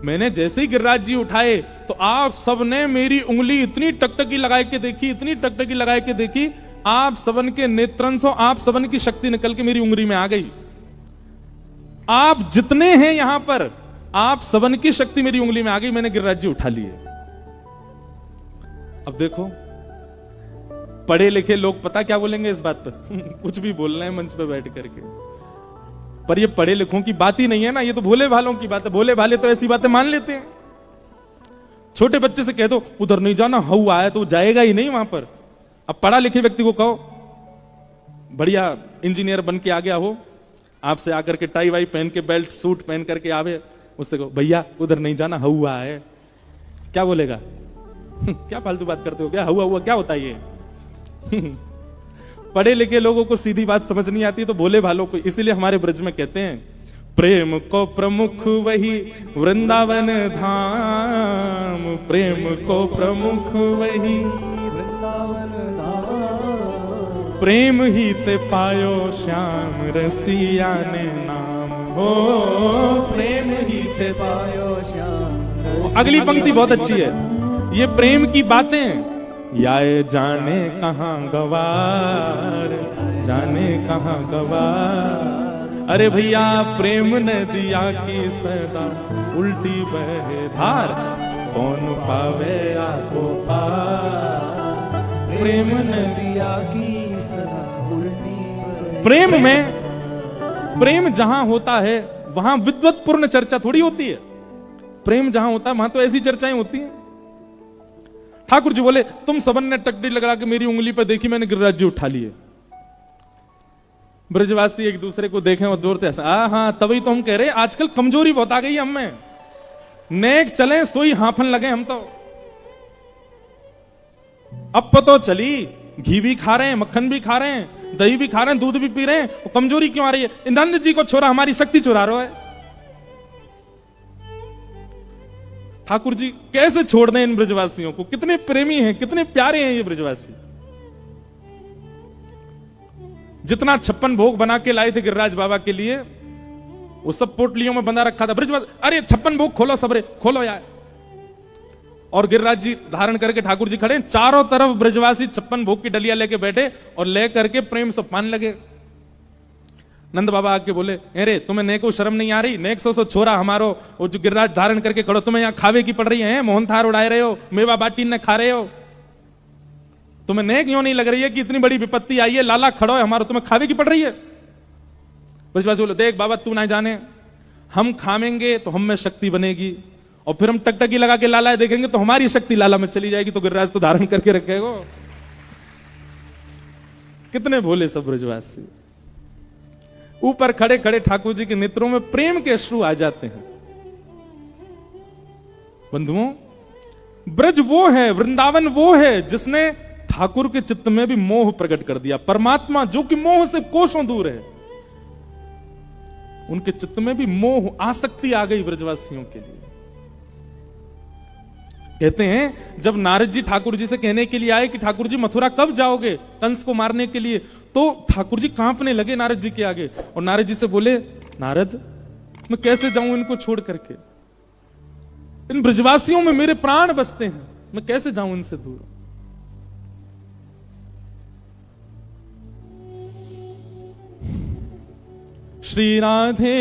मैंने जैसे ही गिरिराज जी उठाए तो आप सबने मेरी उंगली इतनी टकटकी लगाए के देखी, इतनी टकटकी लगाए के देखी, आप सबन के नेत्रंशों, आप सबन की शक्ति निकल के मेरी उंगली में आ गई। आप जितने हैं यहां पर, आप सबन की शक्ति मेरी उंगली में आ गई, मैंने गिरिराज जी उठा लिए। अब देखो पढ़े लिखे लोग पता क्या बोलेंगे इस बात पर? कुछ भी बोल रहे हैं मंच पे बैठ करके, पर ये पढ़े लिखों की बात ही नहीं है ना, ये तो भोले भालों की बात है। भोले भाले तो ऐसी बातें मान लेते हैं। छोटे बच्चे से कह दो उधर नहीं जाना, हऊ आया, तो वो जाएगा ही नहीं वहां पर। अब पढ़ा लिखे व्यक्ति को कहो, बढ़िया इंजीनियर बन के आ गया हो, आपसे आकर के टाई वाई पहन के, बेल्ट सूट पहन करके आवे, उससे कहो भैया उधर नहीं जाना, हऊ आया है, क्या बोलेगा? क्या फालतू बात करते हो, क्या हुआ हुआ क्या होता है ये? पढ़े लिखे लोगों को सीधी बात समझ नहीं आती, तो भोले भालों को इसीलिए हमारे ब्रज में कहते हैं प्रेम को प्रमुख वही वृंदावन धाम, प्रेम को प्रमुख वही वृंदावन धाम, प्रेम ही ते पायो श्याम रसिया ने नाम हो, प्रेम ही ते पायो श्याम। अगली पंक्ति बहुत अच्छी है। ये प्रेम की बातें याए जाने कहां गवार, जाने कहां गवार। अरे भैया प्रेम ने दिया की सदा उल्टी बहे धार, कौन पावे आपको पार, प्रेम ने दिया की सदा उल्टी। प्रेम में, प्रेम जहां होता है वहां विद्वत्पूर्ण चर्चा थोड़ी होती है। प्रेम जहां होता है वहां तो ऐसी चर्चाएं होती हैं। ठाकुर जी बोले तुम सबन ने टकटी लगा के मेरी उंगली पर देखी, मैंने गिरिराज जी उठा लिए। ब्रजवासी एक दूसरे को देखें और जोर से ऐसा, हाँ तभी तो हम कह रहे आजकल कमजोरी बहुत आ गई हम में, नेक चले सोई हाफन लगे हम तो। अब तो चली, घी भी खा रहे हैं, मक्खन भी खा रहे हैं, दही भी खा रहे हैं, दूध भी पी रहे हैं, और कमजोरी क्यों आ रही है? इंद्रानंद जी को छोरा हमारी शक्ति चुरा रहा है। ठाकुर जी कैसे छोड़ दें इन ब्रजवासियों को? कितने प्रेमी हैं, कितने प्यारे हैं ये ब्रजवासी। जितना 56 भोग बना के लाए थे गिरिराज बाबा के लिए, वो सब पोटलियों में बंधा रखा था। ब्रजवासी अरे 56 भोग खोलो, सबरे खोलो यार। और गिरिराज जी धारण करके ठाकुर जी खड़े, चारों तरफ ब्रजवासी 56 भोग की डलिया लेके बैठे और ले करके प्रेम से पान लगे। नंद बाबा आके बोले, अरे तुम्हें नेको शर्म नहीं आ रही? नेक सो छोरा हमारो वो जो गिरिराज धारण करके खड़ो, तुम्हें यहाँ खावे की पड़ रही है? मोहन थार उड़ाए रहे हो, मेवा बाटी न खा रहे हो, तुम्हें नेक क्यों नहीं लग रही है कि इतनी बड़ी विपत्ति आई है, लाला खड़ो है हमारा, तुम्हें खावे की पड़ रही है? ब्रजवासी बोले, देख बाबा तू ना जाने, हम खावेंगे तो हम में शक्ति बनेगी, और फिर हम टकटकी लगा के लाला देखेंगे तो हमारी शक्ति लाला में चली जाएगी, तो गिरिराज तो धारण करके रखेगा। कितने भोले सब ब्रजवासी। ऊपर खड़े खड़े ठाकुर जी के नेत्रों में प्रेम के अश्रु आ जाते हैं। बंधुओं, ब्रज वो है, वृंदावन वो है जिसने ठाकुर के चित्त में भी मोह प्रकट कर दिया। परमात्मा जो कि मोह से कोसों दूर है, उनके चित्त में भी मोह, आसक्ति आ गई ब्रजवासियों के लिए। कहते हैं जब नारद जी ठाकुर जी से कहने के लिए आए कि ठाकुर जी मथुरा कब जाओगे कंस को मारने के लिए, तो ठाकुर जी कांपने लगे नारद जी के आगे, और नारद जी से बोले, नारद मैं कैसे जाऊं इनको छोड़ करके? इन ब्रजवासियों में मेरे प्राण बसते हैं, मैं कैसे जाऊं इनसे दूर? श्री राधे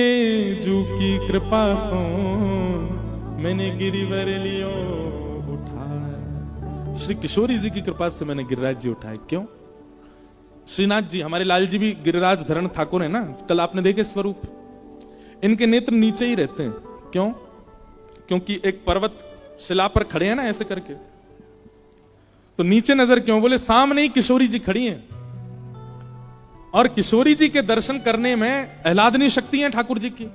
जू की कृपा सो मैंने गिरिवर लियो उठाए। श्री किशोरी जी की कृपा से मैंने गिरिराज जी उठाए। क्यों? श्रीनाथ जी, हमारे लाल जी भी गिरिराज धरण ठाकुर है ना, कल आपने देखे स्वरूप, इनके नेत्र नीचे ही रहते हैं। क्यों? क्योंकि एक पर्वत शिला पर खड़े हैं ना ऐसे करके, तो नीचे नजर क्यों? बोले सामने ही किशोरी जी खड़ी हैं, और किशोरी जी के दर्शन करने में आह्लादनी शक्ति है ठाकुर जी की,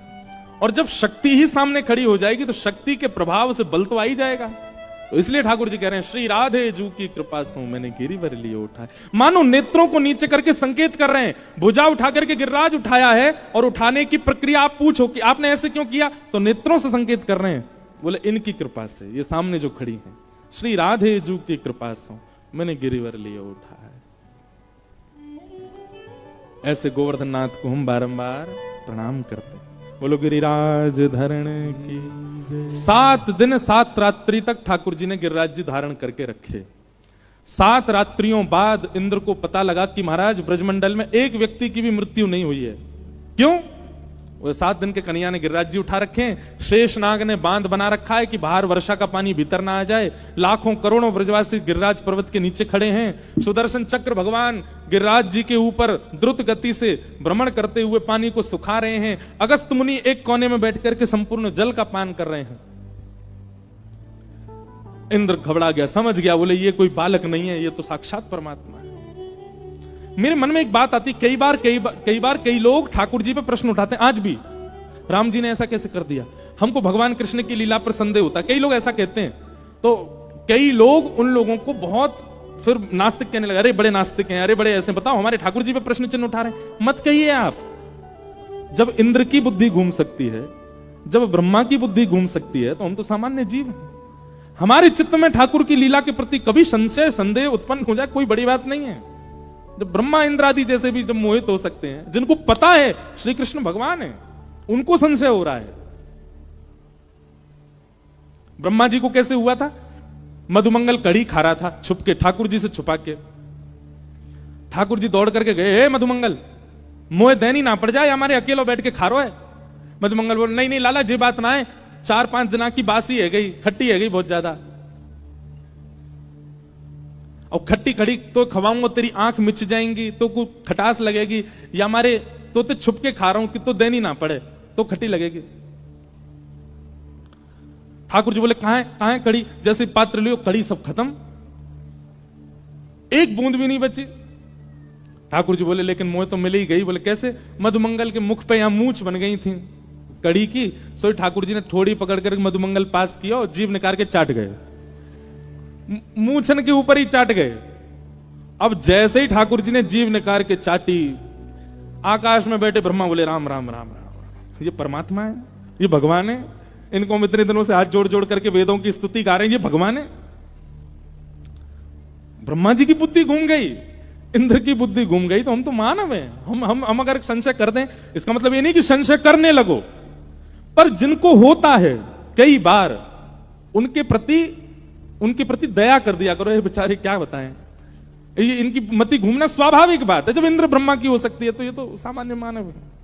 और जब शक्ति ही सामने खड़ी हो जाएगी तो शक्ति के प्रभाव से बल तो आ ही जाएगा। तो इसलिए ठाकुर जी कह रहे हैं, श्री राधे जू की कृपा से मैंने गिरिवर लिए उठाए। मानो नेत्रों को नीचे करके संकेत कर रहे हैं, भुजा उठा करके गिरिराज उठाया है, और उठाने की प्रक्रिया आप पूछो कि आपने ऐसे क्यों किया, तो नेत्रों से संकेत कर रहे हैं, बोले इनकी कृपा से, ये सामने जो खड़ी है, श्री राधे जू की कृपा से मैंने गिरिवर लिए उठाया। ऐसे गोवर्धन नाथ को हम बारंबार प्रणाम करते हैं। बोलो गिरिराज धरण की। 7 दिन 7 रात्रि तक ठाकुर जी ने गिरिराज जी धारण करके रखे। 7 रात्रियों बाद इंद्र को पता लगा कि महाराज ब्रजमंडल में एक व्यक्ति की भी मृत्यु नहीं हुई है। क्यों? वो 7 दिन के कन्या ने गिरिराज जी उठा रखे हैं, शेषनाग ने बांध बना रखा है कि बाहर वर्षा का पानी भीतर ना आ जाए। लाखों करोड़ों ब्रजवासी गिरिराज पर्वत के नीचे खड़े हैं। सुदर्शन चक्र भगवान गिरिराज जी के ऊपर द्रुत गति से भ्रमण करते हुए पानी को सुखा रहे हैं। अगस्त मुनि एक कोने में बैठ करके संपूर्ण जल का पान कर रहे हैं। इंद्र घबरा गया, समझ गया, बोले ये कोई बालक नहीं है, ये तो साक्षात परमात्मा है। मेरे मन में एक बात आती, कई बार कई लोग ठाकुर जी पे प्रश्न उठाते हैं, आज भी राम जी ने ऐसा कैसे कर दिया, हमको भगवान कृष्ण की लीला पर संदेह होता है, कई लोग ऐसा कहते हैं। तो कई लोग उन लोगों को बहुत फिर नास्तिक कहने लगा, अरे बड़े नास्तिक हैं, अरे बड़े ऐसे, बताओ हमारे ठाकुर जी पे प्रश्न चिन्ह उठा रहे हैं। मत कहिए आप। जब इंद्र की बुद्धि घूम सकती है, जब ब्रह्मा की बुद्धि घूम सकती है, तो हम तो सामान्य जीव हैं। हमारे चित्त में ठाकुर की लीला के प्रति कभी संशय संदेह उत्पन्न हो जाए, कोई बड़ी बात नहीं है। जब ब्रह्मा इंद्र आदि जैसे भी जब मोहित हो सकते हैं, जिनको पता है श्री कृष्ण भगवान है, उनको संशय हो रहा है। ब्रह्मा जी को कैसे हुआ था? मधुमंगल कड़ी खा रहा था छुप के, ठाकुर जी से छुपा के। ठाकुर जी दौड़ करके गए, हे मधुमंगल, मोह दैनी ना पड़ जाए, हमारे अकेलो बैठ के खा रो है। मधुमंगल बोले, नहीं नहीं लाला, जी बात ना है, 4-5 दिना की बासी है गई, खट्टी है गई बहुत ज्यादा, और खट्टी खड़ी तो खवाऊंगा तेरी आंख मिच जाएंगी, तो कुछ खटास लगेगी, या हमारे तो छुप के खा रहा हूं कि तो देनी ना पड़े तो खट्टी लगेगी। ठाकुर जी बोले, कहां है कड़ी? जैसे पात्र लियो, कड़ी सब खत्म, एक बूंद भी नहीं बची। ठाकुर जी बोले, लेकिन मोह तो मिल ही गई। बोले कैसे? मधुमंगल के मुख पे यहां मूंछ बन गई थी कड़ी की, सो ठाकुर जी ने थोड़ी पकड़ कर मधुमंगल पास किया और जीभ निकाल के चाट गए, मूंछन के ऊपर ही चाट गए। अब जैसे ही ठाकुर जी ने जीभ निकाल के चाटी, आकाश में बैठे ब्रह्मा बोले, राम राम राम राम, ये परमात्मा है, ये भगवान है, इनको हम इतने दिनों से हाथ जोड़ जोड़ करके वेदों की स्तुति गा रहे हैं, ये भगवान है। ब्रह्मा जी की बुद्धि घूम गई, इंद्र की बुद्धि घूम गई, तो हम तो मानव हैं। हम अगर संशय कर दें, इसका मतलब ये नहीं कि संशय करने लगो, पर जिनको होता है कई बार, उनके प्रति दया कर दिया करो। ये बेचारे क्या बताएं, ये इनकी मति घूमना स्वाभाविक बात है। जब इंद्र ब्रह्मा की हो सकती है, तो ये तो सामान्य मानव है।